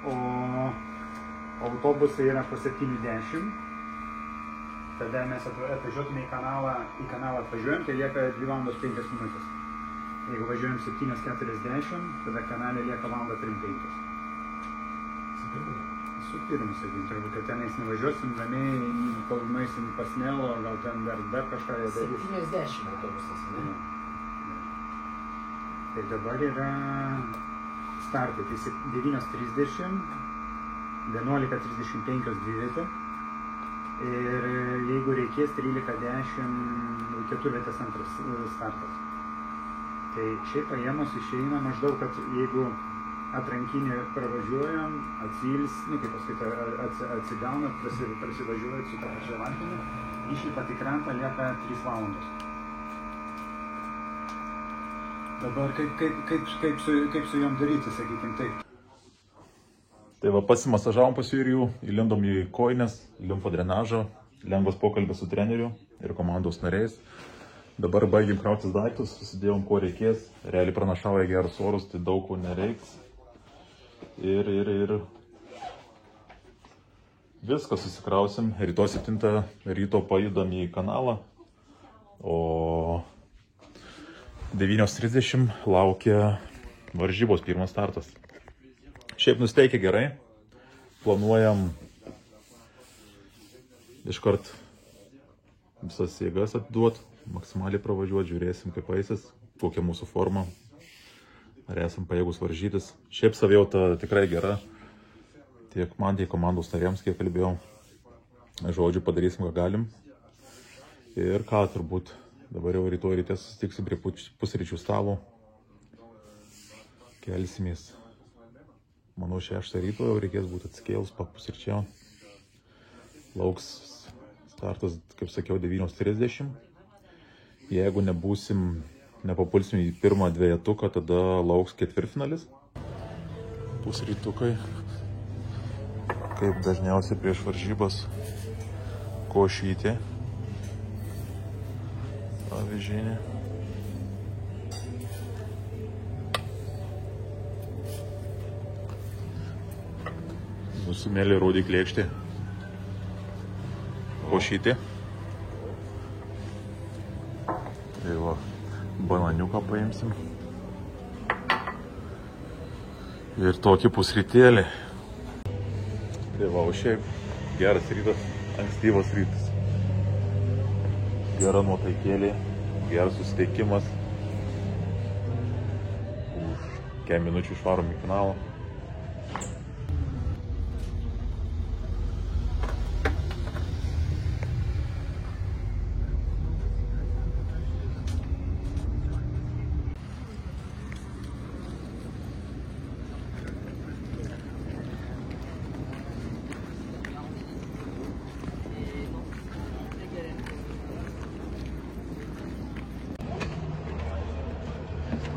O autobusai yra po 7:10. Tada mes atvažiuotume į kanalą atvažiuojam, tai lieka 2 valandos 5 minutės. Jeigu važiuojam 7:40, tada kanalė lieka 1:35. Su pirmu, sakykim, turbūt, kad tenais nevažiuosim ramiai, kol nueisim pas Nelo, gal ten dar kažką jie darys. 70 autobusas, ne? Tai dabar yra startai, tai 9:30, 11:35 dvivietė ir jeigu reikės 13:10 keturvietės antras startas. Tai šiaip paėmus išeina maždaug, kad jeigu atrankinį pravažiuojam, kaip pasakyti, atsigaunat, prasivažiuojat su tą pačią vandenį, išlipat į krantą, lieka 3 valandos. Dabar kaip su jom daryti, sakykim, taip. Tai va, pasimasažavom pas Jurijų, įlindom į kojines, limfodrenažą, lengvas pokalbis su treneriu ir komandos nariais. Dabar baigėm krautis daiktus, susidėjom ko reikės, realiai pranašauja gerus orus, tai daug ko nereiks. Ir viską susikrausim, rytoj 7 ryto pajudam į kanalą, o 9:30 laukia varžybos, pirmas startas. Šiaip nusteikia gerai, planuojam iškart visas jėgas atiduoti, maksimaliai pravažiuoti, žiūrėsim kaip eisis, kokia mūsų forma, ar esam pajėgus varžytis. Šiaip savijauta tikrai gera, tiek man, tiek komandos nariams, kiek kalbėjau. Žodžiu, padarysim, ką galim. Ir ką turbūt, dabar jau rytoj ryte susitiksim prie pusryčių stalo. Kelsimės. Manau, 6 ryto jau reikės būti atsikėlus, papusryčiau. Lauks startas, kaip sakiau, 9:30. Jeigu nepapulsim į pirmą dvejetuką, tada lauks ketvirtfinalis. Pusrytukai, kaip dažniausiai prieš varžybas, košytė, avižinė. Nusimėlė rūdį klėkštį, košytė. Tai va, bananiuką paimsim. Ir tokį pusrytėlį. Tai va, o šiaip geras rytas, ankstyvas rytas. Gera nuotaikėlė, geras susiteikimas. Už kelių minučių išvarom į kanalą.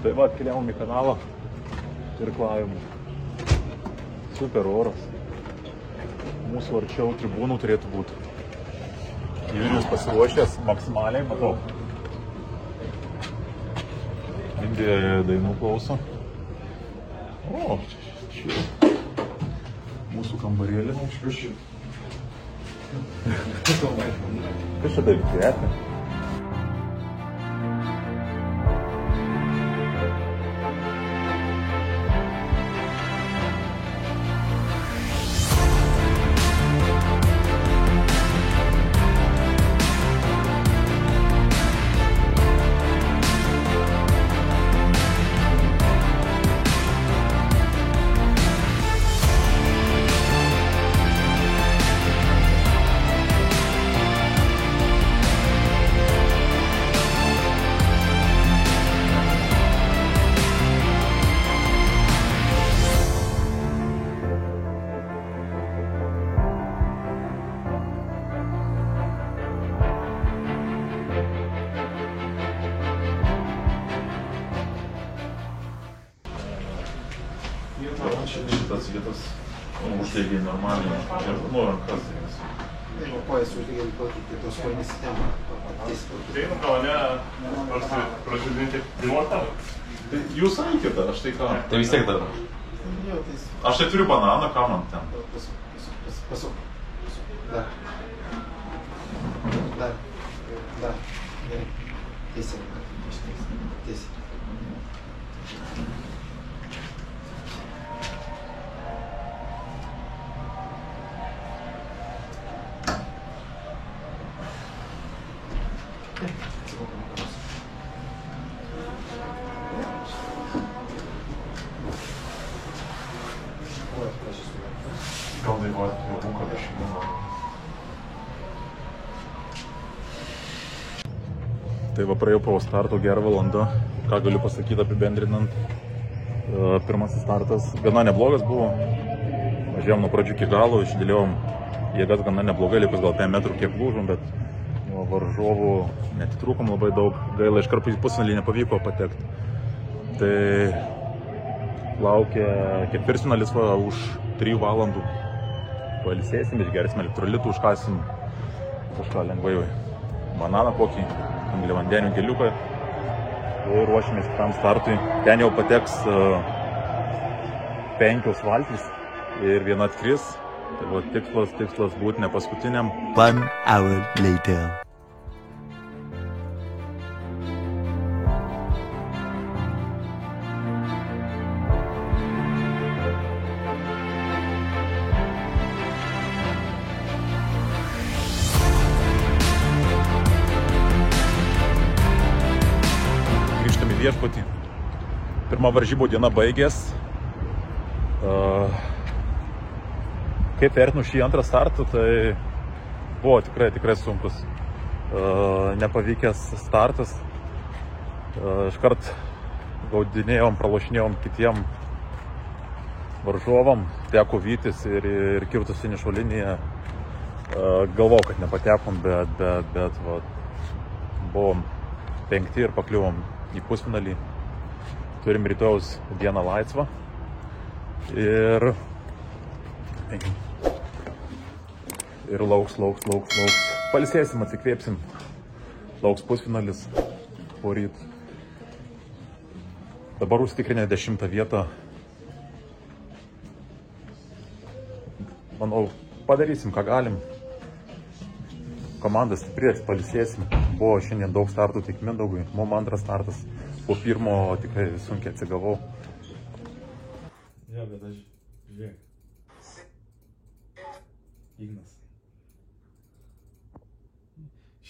Tai va, atkeliavom į kanalą, irklavimu. Super oras. Mūsų arčiau tribūnų turėtų būti. Jurijus pasiruošęs maksimaliai, matau. Indija dainų klauso. O, čia mūsų kambarėlė. Kas čia taip kvepia? Šitas vietas uždėgiai normaliai ir rankas. O kojas uždėgiai kokį tos kojinės sistemą. Tai gal ne prasidinti pilotą? Jūs aikite, aš tai ką? Tai vis tiek dar. Aš tai turiu bananą, ką man ten? Pasuk. Dar. Gerai. Tiesiai. Gal dainuoti jau būko dešimtą. Tai va praėjau po starto gerą valandą. Ką galiu pasakyti apibendrinant. Pirmasis startas gana neblogas buvo. Važiavom nuo pradžių iki galo, išdėliojom jėgas gana neblogai, likus gal 5 metrų kiek lūžom, bet varžovų netitrūkom labai daug. Gaila, iškart į pusfinalį nepavyko patekti. Tai laukia ketvirtfinalis už 3 valandų. Pailsėsim, išgersim elektrolitų, užkasim kažką lengvai bananą kokį, angliavandenių geliuką ir ruošimės kitam startui. Ten jau pateks 5 valtys ir viena atkris. Tai buvo tikslas būti ne paskutiniam. 1 hour later. Grįžtame į viešbutį. Pirma varžybų diena baigės. Kaip vertinu šį antrą startą, tai buvo tikrai sunkus. Nepavykęs startas. Iškart gaudinėjom, pralošinėjom kitiem varžovam. Teko vytis ir kirtus finišo liniją. Galvojau, kad nepatekom, bet buvom 5 ir pakliuvom į pusfinalį. Turim rytojaus dieną laisvą. Ir lauks. Pailsėsim, atsikvėpsim. Lauks pusfinalis poryt. Dabar užsitikrinę 10 vietą. Manau, padarysim, ką galim. Komanda stipri, pailsėsim. Buvo šiandien daug startų tik Mindaugui. Mum antras startas. Po pirmo tikrai sunkiai atsigavau. Jo, bet aš žiūrėk. Ignas.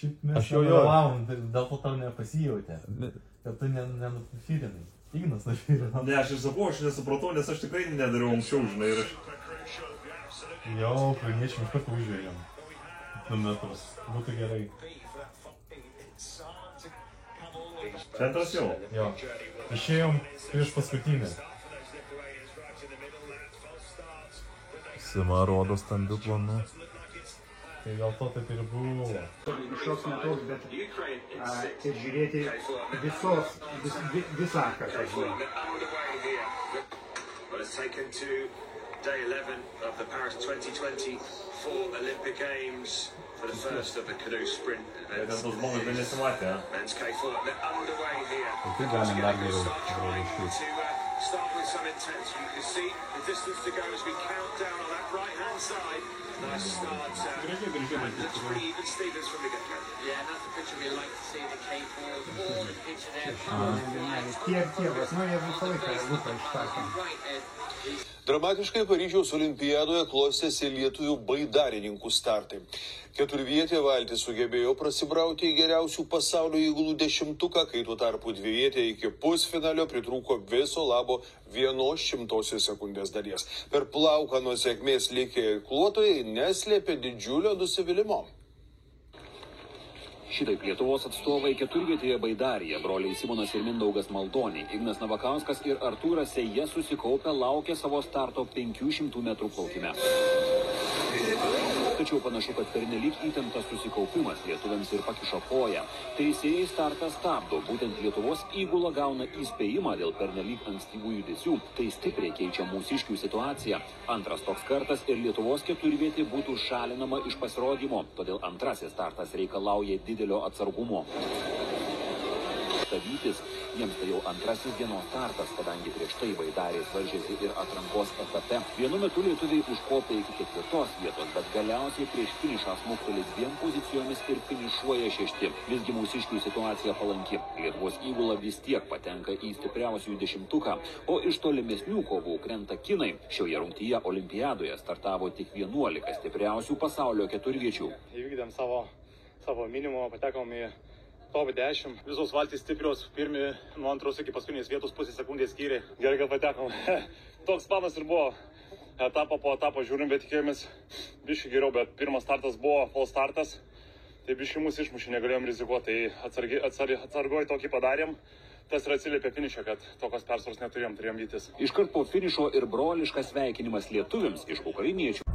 Šiaip mes nevėlavom, dėl to tau nepasijautė. Kad tu nenufyrinai. Ignas nufyrinai. Ne, aš ir sakau, aš nesupratau, nes aš tikrai nedariau anksčiau, žinai. Jo, ukrainiečiam iš karto užvėjom. 2 metrus. Būtų gerai. Centras jau? Jo. Išėjom prieš paskutinį. Sima rodo stambių planų. Tai dėl to taip ir buvo. Šioks netoks, bet ir žiūrėti visą kartą. Day 11 of the Paris 2024 Olympic Games for the first of the canoe sprint events. Men's K4, they're underway here. Start with some intense. You can see the distance to go as we count down on that right-hand side. Nice start. And looks pretty even Stevens from the get-go. Yeah, that's the picture we like to see, the K4s, all the picture there. Jie visą laiką lupa išsakė. Dramatiškai Paryžiaus olimpiadoje klostėsi lietuvių baidarininkų startai. 4vietė valtis sugebėjo prasibrauti į geriausių pasaulio įgulų 10-tuką, kai tuo tarpu 2vietė iki pusfinalio pritrūko viso labo 0,01 sekundės dalies. Per plauką nuo sėkmės likę irkluotojai neslėpė didžiulio nusivylimo. Šitaip Lietuvos atstovai 4vietėje baidarėje, broliai Simonas ir Mindaugas Maldoniai, Ignas Navakauskas ir Artūras Seija susikaupę laukia savo starto 500 metrų plaukime. tačiau panašu, kad pernelyg įtemptas susikaupimas lietuviams ir pakišo koją. Teisėjai startą stabdo, būtent Lietuvos įgula gauna įspėjimą dėl pernelyg ankstyvų judesių, tai stipriai keičia mūsiškių situaciją. Antras toks kartas ir Lietuvos keturvietė būtų šalinama iš pasirodymo, todėl antrasis startas reikalauja didelio atsargumo. Vytis, jiems tai jau antrasis dienos startas, kadangi prieš tai Baidarės varžėsi ir atrankos etape. Vienu metu lietuviai užkopė iki 4 vietos, bet galiausiai prieš finišą smuktelė 2 pozicijomis ir finišuoja 6. Visgi mūsiškių situacija palanki. Lietuvos įgula vis tiek patenka į stipriausiųjų 10-tuką, o iš tolimesnių kovų krenta kinai. Šioje rungtyje olimpiadoje startavo tik 11 stipriausių pasaulio keturviečių. Įvykdėm savo minimumą, patekom į top 10. Visos valtys stiprios, pirmi nuo antros iki paskutinės vietos pusės sekundės skyrė. Gerai, kad patekom. Toks planas ir buvo. Etapą po etapo žiūrim, bet tikėjomės biškį geriau, bet pirmas startas buvo full startas. Tai biškį mus išmušė, negalėjom rizikuoti. Tai atsargoj tokį padarėm. Tas ir atsiliepė finišą, kad tokios persvaros neturėjom vytis. Iškart po finišo ir broliškas sveikinimas lietuviams iš ukrainiečių.